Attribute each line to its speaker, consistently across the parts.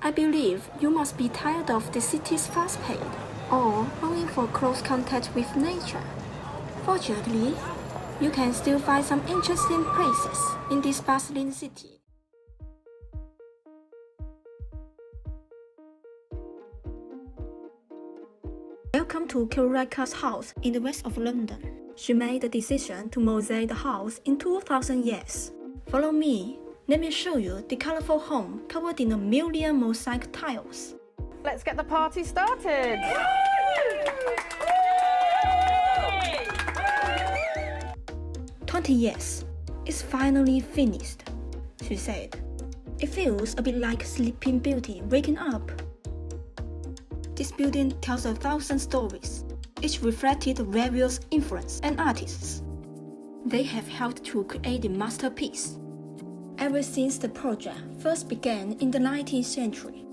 Speaker 1: I believe you must be tired of the city's fast pace, or longing for close contact with nature. Fortunately, you can still find some interesting places in this bustling city. Welcome to Kuraka's house in the west of London. She made the decision to mosaic the house in 2000 years. Follow me. Let me show you the colorful home covered in a million mosaic tiles.
Speaker 2: Let's get the party started!
Speaker 1: 20 years. It's finally finished, she said. It feels a bit like Sleeping Beauty waking up. This building tells 1,000 stories, each reflected various influences and artists. They have helped to create the masterpiece. Ever since the project first began in the 19th century,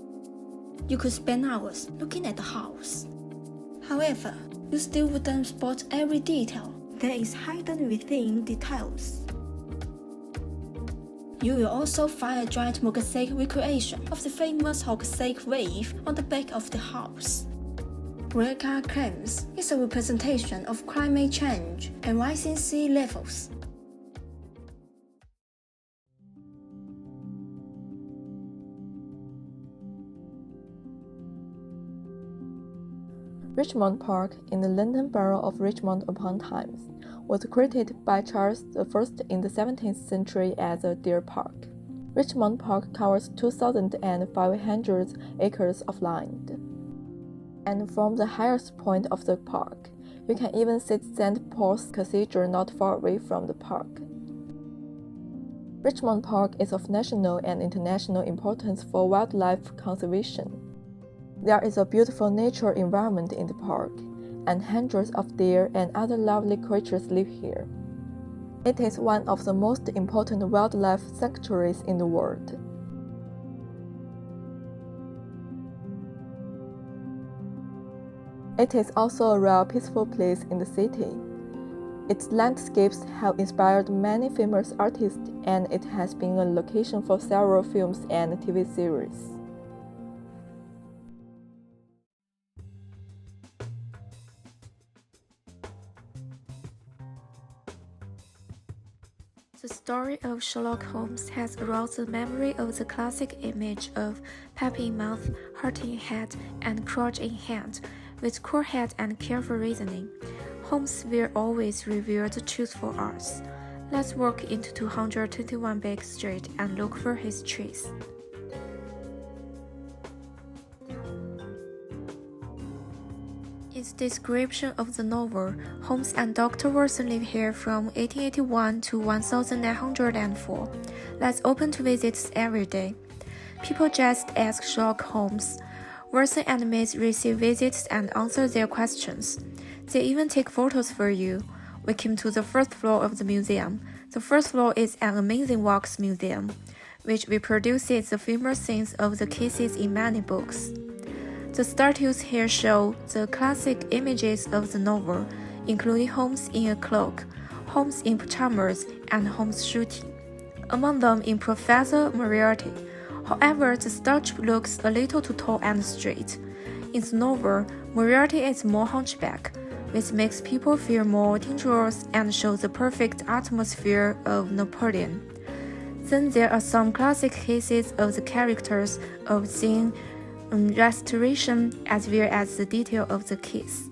Speaker 1: you could spend hours looking at the house. However, you still wouldn't spot every detail that is hidden within the tiles. You will also find a giant mosaic recreation of the famous mosaic wave on the back of the house. Kuraka claims it's a representation of climate change and rising sea levels.
Speaker 3: Richmond Park in the London borough of Richmond upon Thames was created by Charles I in the 17th century as a deer park. Richmond Park covers 2,500 acres of land. And from the highest point of the park, you can even see St. Paul's Cathedral not far away from the park. Richmond Park is of national and international importance for wildlife conservation. There is a beautiful nature environment in the park, and hundreds of deer and other lovely creatures live here. It is one of the most important wildlife sanctuaries in the world. It is also a rare peaceful place in the city. Its landscapes have inspired many famous artists, and it has been a location for several films and TV series.
Speaker 1: The story of Sherlock Holmes has aroused the memory of the classic image of pipe in mouth, heart in head, and crutch in hand, with cool head and careful reasoning. Holmes will always reveal the truth for us. Let's walk into 221 Baker Street and look for his trace. Its description of the novel, Holmes and Dr. Watson live here from 1881 to 1904. Let's open to visits every day. People just ask Sherlock Holmes. Watson and Miss receive visits and answer their questions. They even take photos for you. We came to the first floor of the museum. The first floor is an amazing wax museum, which reproduces the famous scenes of the cases in many books. The statues here show the classic images of the novel, including Holmes in a cloak, Holmes in pajamas, and Holmes shooting. Among them is Professor Moriarty. However, the statue looks a little too tall and straight. In the novel, Moriarty is more hunchback, which makes people feel more dangerous and shows the perfect atmosphere of Napoleon. Then there are some classic cases of the characters of scene restoration as well as the detail of the case.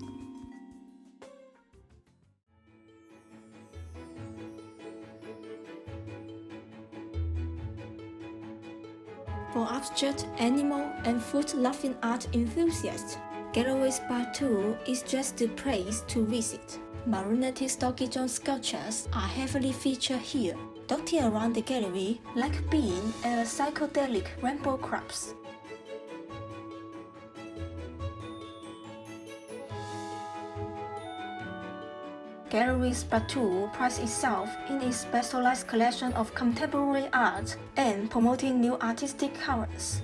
Speaker 1: For abstract, animal, and food-loving art enthusiasts, Gallery Part 2 is just the place to visit. Marionette Stocky John sculptures are heavily featured here, dotted around the gallery like being at a psychedelic rainbow crabs. Gallery Part 2 prides itself in its specialized collection of contemporary art and promoting new artistic currents.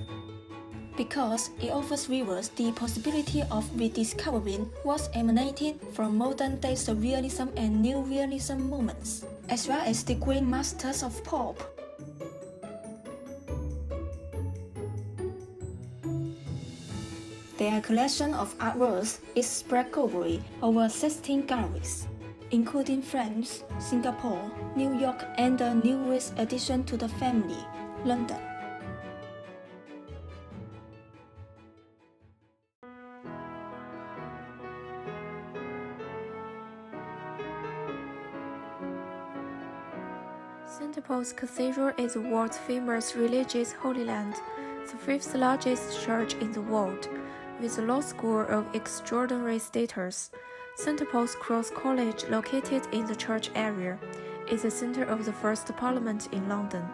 Speaker 1: Because it offers viewers the possibility of rediscovering what's emanating from modern-day surrealism and new realism moments, as well as the great masters of pop.
Speaker 4: Their collection of artworks is spread globally over 16 galleries, including France, Singapore, New York, and the newest addition to the family, London.
Speaker 1: St. Paul's Cathedral is the world's famous religious Holy Land, the fifth largest church in the world, with a law school of extraordinary status. St. Paul's Cross College, located in the church area, is the center of the first parliament in London.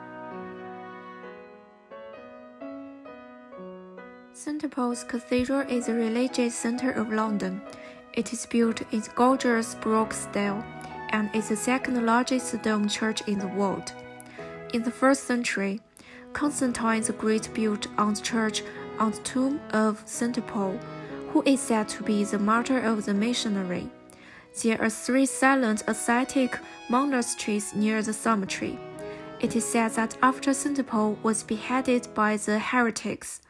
Speaker 1: St. Paul's Cathedral is the religious center of London. It is built in gorgeous Baroque style and is the second largest dome church in the world. In the 1st century, Constantine the Great built on the church on the tomb of St. Paul, who is said to be the martyr of the missionary. There are 3 silent ascetic monasteries near the cemetery. It is said that after St. Paul was beheaded by the heretics,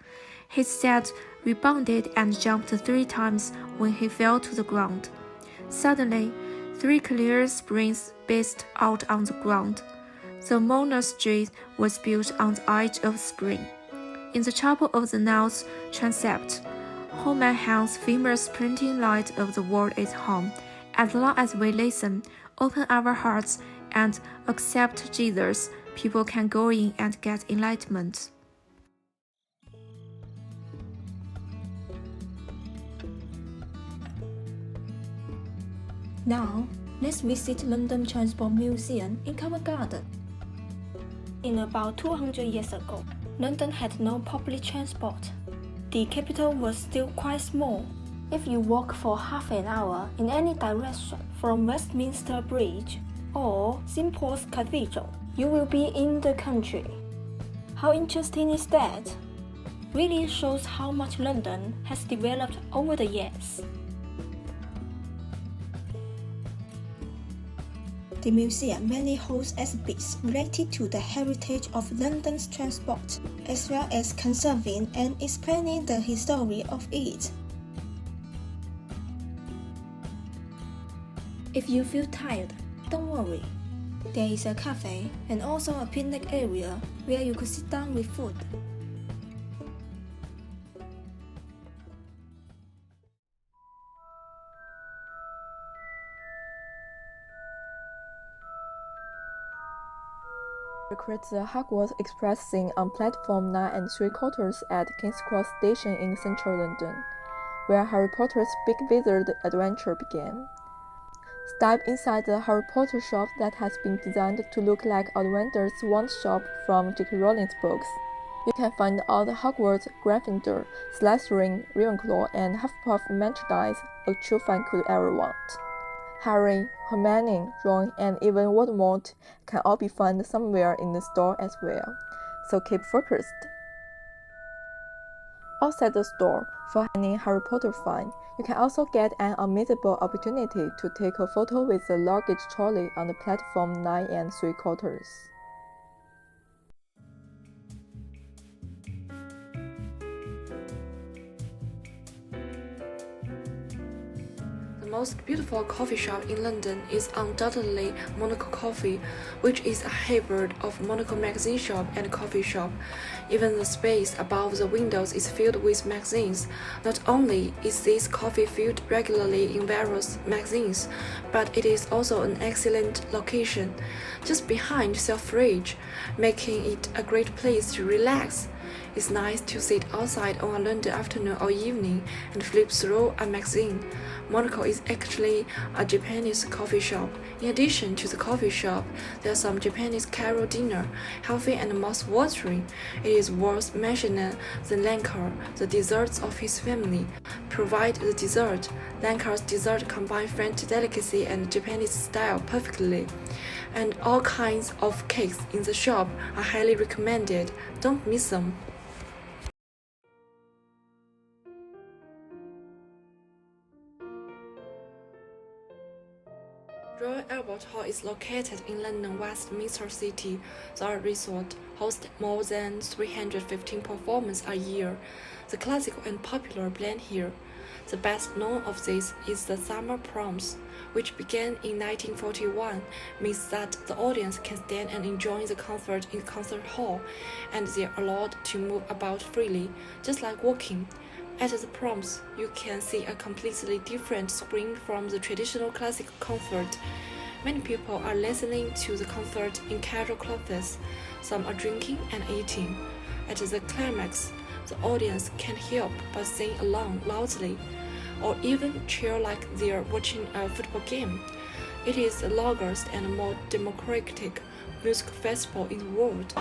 Speaker 1: his head rebounded and jumped 3 times when he fell to the ground. Suddenly, 3 clear springs burst out on the ground. The monastery was built on the edge of the spring. In the chapel of the North transept, Holman Hunt's famous printing light of the world is home. As long as we listen, open our hearts, and accept Jesus, people can go in and get enlightenment.
Speaker 4: Now, let's visit London Transport Museum in Covent Garden. In about 200 years ago, London had no public transport. The capital was still quite small. If you walk for half an hour in any direction from Westminster Bridge or St. Paul's Cathedral, you will be in the country. How interesting is that? Really shows how much London has developed over the years. The museum mainly holds exhibits related to the heritage of London's transport, as well as conserving and explaining the history of it. If you feel tired, don't worry. There is a cafe and also a picnic area where you could sit down with food.
Speaker 3: Recreates the Hogwarts Express scene on platform 9 and 3/4 at King's Cross Station in central London, where Harry Potter's Big Wizard adventure began. Step inside the Harry Potter shop that has been designed to look like Ollivander's wand shop from J.K. Rowling's books. You can find all the Hogwarts, Gryffindor, Slytherin, Ravenclaw, and Hufflepuff merchandise a true fan could ever want. Harry, Hermione, Ron, and even Voldemort can all be found somewhere in the store as well, so keep focused. Outside the store, for any Harry Potter fan, you can also get an unmissable opportunity to take a photo with the luggage trolley on the platform 9 and 3/4.
Speaker 1: The most beautiful coffee shop in London is undoubtedly Monaco Coffee, which is a hybrid of Monaco magazine shop and coffee shop. Even the space above the windows is filled with magazines. Not only is this coffee filled regularly in various magazines, but it is also an excellent location, just behind self-fridge, making it a great place to relax. It's nice to sit outside on a London afternoon or evening and flip through a magazine. Monaco is actually a Japanese coffee shop. In addition to the coffee shop, there's some Japanese Carol dinner, healthy and mouth-watering. It is worth mentioning the Lankar, the desserts of his family. Provide the dessert. Lankar's dessert combine French delicacy and Japanese style perfectly. And all kinds of cakes in the shop are highly recommended. Don't miss them. Royal Albert Hall is located in London Westminster City. The resort hosts more than 315 performances a year. The classical and popular blend here. The best known of these is the Summer Proms, which began in 1941, means that the audience can stand and enjoy the concert in the concert hall, and they are allowed to move about freely, just like walking. At the proms, you can see a completely different screen from the traditional classical concert. Many people are listening to the concert in casual clothes. Some are drinking and eating. At the climax, the audience can't help but sing along loudly, or even cheer like they're watching a football game. It is the largest and more democratic music festival in the world.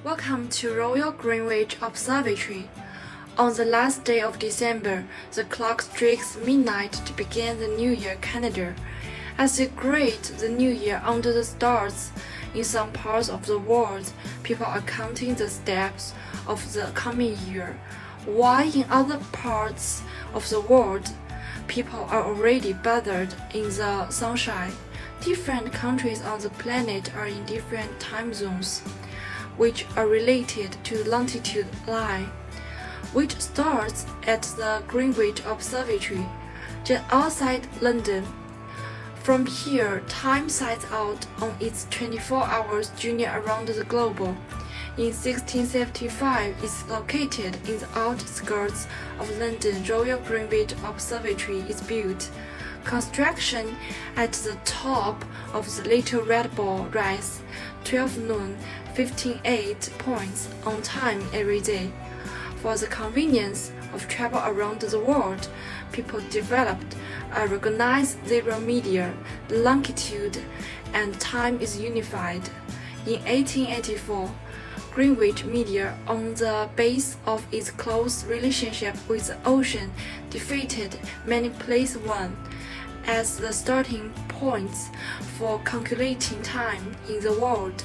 Speaker 1: Welcome to Royal Greenwich Observatory. On the last day of December, the clock strikes midnight to begin the New Year calendar. As they greet the New Year under the stars, in some parts of the world, people are counting the steps of the coming year, while in other parts of the world, people are already bathed in the sunshine. Different countries on the planet are in different time zones, which are related to the longitude line, which starts at the Greenwich Observatory, just outside London. From here, time sets out on its 24-hour journey around the globe. In 1675, it's located in the outskirts of London. Royal Greenwich Observatory is built. Construction at the top of the Little Red Ball rises 12 noon, 15:08 points on time every day. For the convenience of travel around the world, people developed a recognized zero media. The longitude and time is unified. In 1884, Greenwich Media, on the basis of its close relationship with the ocean, defeated many place one as the starting points for calculating time in the world.